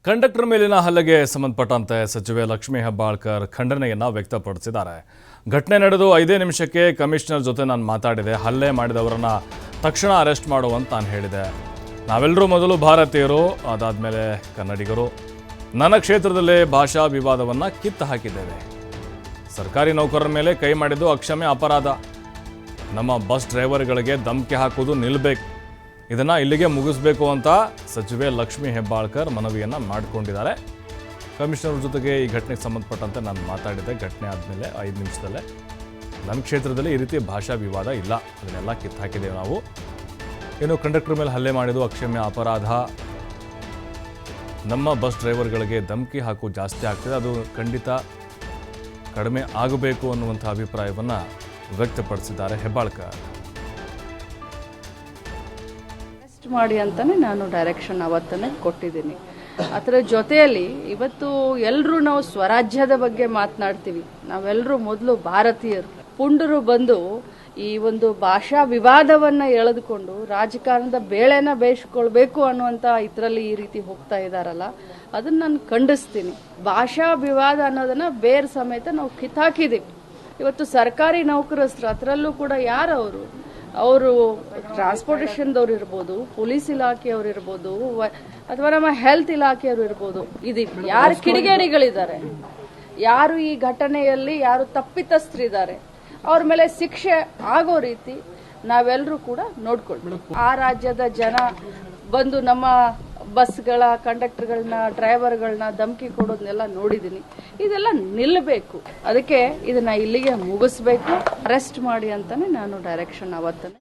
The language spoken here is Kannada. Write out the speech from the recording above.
ಕಂಡಕ್ಟರ್ ಮೇಲಿನ ಹಲ್ಲೆಗೆ ಸಂಬಂಧಪಟ್ಟಂತೆ ಸಚಿವೆ ಲಕ್ಷ್ಮೀ ಹೆಬ್ಬಾಳ್ಕರ್ ಖಂಡನೆಯನ್ನು ವ್ಯಕ್ತಪಡಿಸಿದ್ದಾರೆ. ಘಟನೆ ನಡೆದು 5 ನಿಮಿಷಕ್ಕೆ ಕಮಿಷನರ್ ಜೊತೆ ನಾನು ಮಾತಾಡಿದೆ. ಹಲ್ಲೆ ಮಾಡಿದವರನ್ನ ತಕ್ಷಣ ಅರೆಸ್ಟ್ ಮಾಡುವಂತ ನಾನು ಹೇಳಿದೆ. ನಾವೆಲ್ಲರೂ ಮೊದಲು ಭಾರತೀಯರು, ಅದಾದಮೇಲೆ ಕನ್ನಡಿಗರು. ನನ್ನ ಕ್ಷೇತ್ರದಲ್ಲಿ ಭಾಷಾ ವಿವಾದವನ್ನು ಕಿತ್ತು ಹಾಕಿದ್ದೇವೆ. ಸರ್ಕಾರಿ ನೌಕರರ ಮೇಲೆ ಕೈ ಮಾಡಿದ್ದು ಅಕ್ಷಮ್ಯ ಅಪರಾಧ. ನಮ್ಮ ಬಸ್ ಡ್ರೈವರ್ಗಳಿಗೆ ಧಮಕಿ ಹಾಕೋದು ನಿಲ್ಲಬೇಕು. ಇದನ್ನು ಇಲ್ಲಿಗೆ ಮುಗಿಸ್ಬೇಕು ಅಂತ ಸಚಿವೆ ಲಕ್ಷ್ಮೀ ಹೆಬ್ಬಾಳ್ಕರ್ ಮನವಿಯನ್ನು ಮಾಡಿಕೊಂಡಿದ್ದಾರೆ. ಕಮಿಷನರ್ ಜೊತೆಗೆ ಈ ಘಟನೆಗೆ ಸಂಬಂಧಪಟ್ಟಂತೆ ನಾನು ಮಾತಾಡಿದೆ. ಘಟನೆ ಆದಮೇಲೆ 5 ನಿಮಿಷದಲ್ಲೇ ನನ್ನ ಕ್ಷೇತ್ರದಲ್ಲಿ ಈ ರೀತಿ ಭಾಷಾ ವಿವಾದ ಇಲ್ಲ, ಅದನ್ನೆಲ್ಲ ಕಿತ್ತು ಹಾಕಿದ್ದೇವೆ ನಾವು. ಏನು ಕಂಡಕ್ಟರ್ ಮೇಲೆ ಹಲ್ಲೆ ಮಾಡಿದ್ದು ಅಕ್ಷಮ್ಯ ಅಪರಾಧ. ನಮ್ಮ ಬಸ್ ಡ್ರೈವರ್ಗಳಿಗೆ ಧಮಕಿ ಹಾಕು ಜಾಸ್ತಿ ಆಗ್ತಿದೆ, ಅದು ಖಂಡಿತ ಕಡಿಮೆ ಆಗಬೇಕು ಅನ್ನುವಂಥ ಅಭಿಪ್ರಾಯವನ್ನು ವ್ಯಕ್ತಪಡಿಸಿದ್ದಾರೆ ಹೆಬ್ಬಾಳ್ಕರ್. ಮಾಡಿ ಅಂತಾನೆ ನಾನು ಡೈರೆಕ್ಷನ್ ಅವತ್ತನೇ ಕೊಟ್ಟಿದ್ದೀನಿ. ಅದರ ಜೊತೆಯಲ್ಲಿ ಇವತ್ತು ಎಲ್ಲರೂ ನಾವು ಸ್ವರಾಜ್ಯದ ಬಗ್ಗೆ ಮಾತನಾಡ್ತೀವಿ. ನಾವೆಲ್ಲರೂ ಮೊದಲು ಭಾರತೀಯರು. ಪುಂಡರು ಬಂದು ಈ ಒಂದು ಭಾಷಾ ವಿವಾದವನ್ನ ಎಳೆದುಕೊಂಡು ರಾಜಕಾರಣದ ಬೇಳೆನ ಬೇಯಿಸ್ಕೊಳ್ಬೇಕು ಅನ್ನುವಂತ ಇದರಲ್ಲಿ ಈ ರೀತಿ ಹೋಗ್ತಾ ಇದಾರಲ್ಲ, ಅದನ್ನ ನಾನು ಖಂಡಿಸ್ತೀನಿ. ಭಾಷಾ ವಿವಾದ ಅನ್ನೋದನ್ನ ಬೇರೆ ಸಮೇತ ನಾವು ಕಿತ್ತಾಕಿದೀವಿ. ಇವತ್ತು ಸರ್ಕಾರಿ ನೌಕರಸ್ಥರು, ಅದರಲ್ಲೂ ಕೂಡ ಯಾರವರು, ಅವರು ಟ್ರಾನ್ಸ್ಪೋರ್ಟೇಷನ್ದವ್ರು ಇರ್ಬೋದು, ಪೊಲೀಸ್ ಇಲಾಖೆಯವರು ಇರ್ಬೋದು, ಅಥವಾ ನಮ್ಮ ಹೆಲ್ತ್ ಇಲಾಖೆಯವರು ಇರ್ಬೋದು. ಇದು ಯಾರು ಕಿಡಿಗೇಡಿಗಳಿದ್ದಾರೆ, ಯಾರು ಈ ಘಟನೆಯಲ್ಲಿ ಯಾರು ತಪ್ಪಿತಸ್ಥರಿದ್ದಾರೆ, ಅವ್ರ ಮೇಲೆ ಶಿಕ್ಷೆ ಆಗೋ ರೀತಿ ನಾವೆಲ್ಲರೂ ಕೂಡ ನೋಡ್ಕೊಳ್ಬೇಕು. ಆ ರಾಜ್ಯದ ಜನ ಬಂದು ನಮ್ಮ ಬಸ್ಗಳ ಕಂಡಕ್ಟರ್ಗಳನ್ನ, ಡ್ರೈವರ್ಗಳನ್ನ ಧಮಕಿ ಕೊಡೋದನ್ನೆಲ್ಲ ನೋಡಿದ್ದೀನಿ. ಇದೆಲ್ಲ ನಿಲ್ಲಬೇಕು. ಅದಕ್ಕೆ ಇದನ್ನ ಇಲ್ಲಿಗೆ ಮುಗಿಸ್ಬೇಕು, ಅರೆಸ್ಟ್ ಮಾಡಿ ಅಂತಾನೆ ನಾನು ಡೈರೆಕ್ಷನ್ ಅವತ್ತನೇ